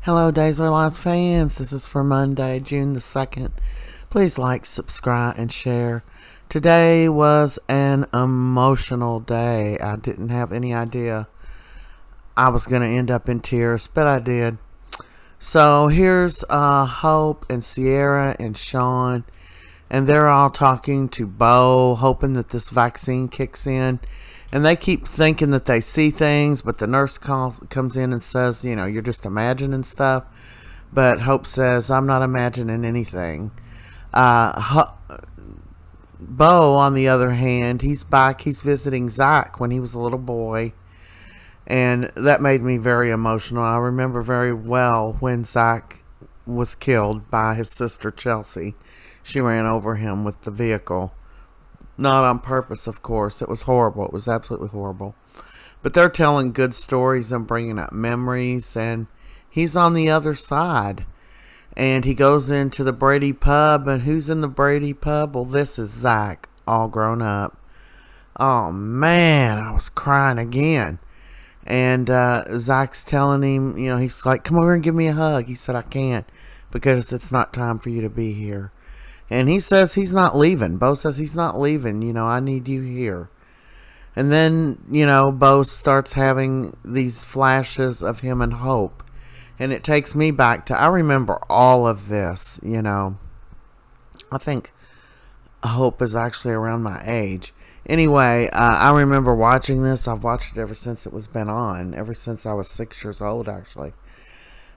Hello, Days Our Lives fans. This is for Monday, June the 2nd. Please like, subscribe, and share. Today was an emotional day. I didn't have any idea I was going to end up in tears, but I did. So here's Hope and Sierra and Sean, and they're all talking to Bo, hoping that this vaccine kicks in. And they keep thinking that they see things, but the nurse comes in and says, you're just imagining stuff. But Hope says, I'm not imagining anything. Bo, on the other hand, he's back. He's visiting Zach when he was a little boy. And that made me very emotional. I remember very well when Zach was killed by his sister Chelsea. She ran over him with the vehicle. Not on purpose, of course. It was horrible. It was absolutely horrible. But they're telling good stories and bringing up memories. And he's on the other side. And he goes into the Brady pub. And who's in the Brady pub? Well, this is Zach, all grown up. Oh, man. I was crying again. And Zach's telling him, he's like, come over and give me a hug. He said, I can't because it's not time for you to be here. And he says he's not leaving. Bo says he's not leaving. I need you here. And then, Bo starts having these flashes of him and Hope. And it takes me back to, I remember all of this, I think Hope is actually around my age. Anyway, I remember watching this. I've watched it ever since it was been on. Ever since I was 6 years old, actually.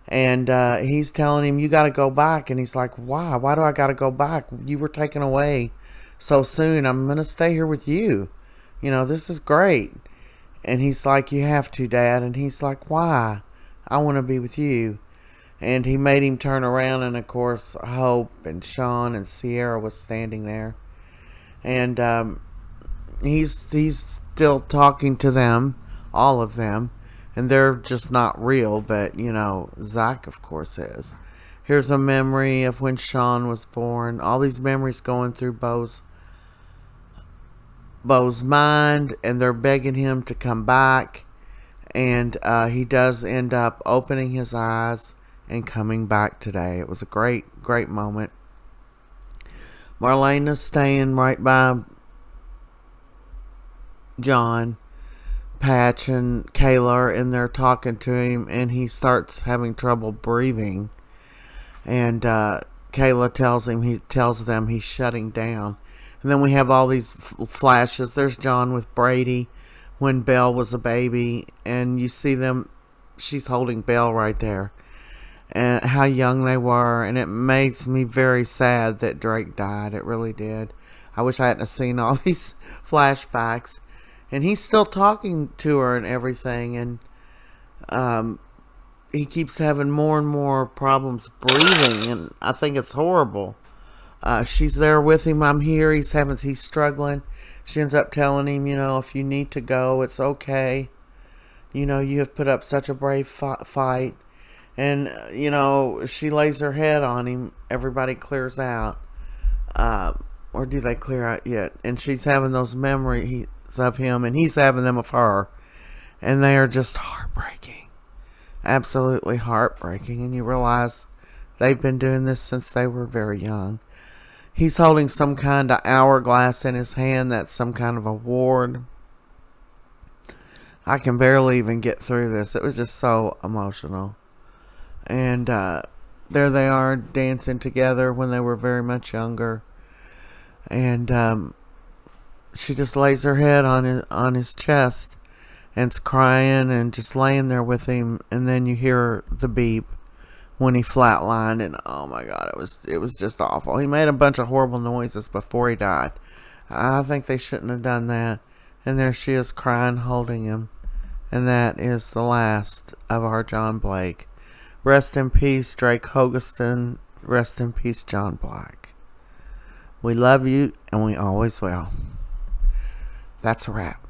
And he's telling him, you got to go back. And he's like, why? Why do I got to go back? You were taken away so soon. I'm going to stay here with you. This is great. And he's like, you have to, Dad. And he's like, why? I want to be with you. And he made him turn around. And, of course, Hope and Sean and Sierra was standing there. And he's still talking to them, all of them. And they're just not real, but, Zach, of course, is. Here's a memory of when Sean was born. All these memories going through Bo's mind, and they're begging him to come back. And he does end up opening his eyes and coming back today. It was a great, great moment. Marlena's staying right by John. Patch and Kayla are in there talking to him, and he starts having trouble breathing. And Kayla tells them he's shutting down. And then we have all these flashes. There's John with Brady when Belle was a baby, and you see them. She's holding Belle right there, and how young they were. And it makes me very sad that Drake died. It really did. I wish I hadn't seen all these flashbacks. And he's still talking to her and everything. And he keeps having more and more problems breathing. And I think it's horrible. She's there with him. I'm here. He's struggling. She ends up telling him, if you need to go, it's okay. You have put up such a brave fight. And, she lays her head on him. Everybody clears out. Or do they clear out yet? And she's having those memories of him, and he's having them of her, and they are just heartbreaking, absolutely heartbreaking. And you realize they've been doing this since they were very young. He's holding some kind of hourglass in his hand. That's some kind of award. I can barely even get through this. It was just so emotional. And there they are dancing together when they were very much younger. And she just lays her head on his chest and's crying and just laying there with him. And then you hear the beep when he flatlined, and oh my God, it was just awful. He made a bunch of horrible noises before he died. I think they shouldn't have done that. And there she is crying, holding him. And that is the last of our John Blake. Rest in peace, Drake Hogeston. Rest in peace, John Black. We love you, and we always will. That's a wrap.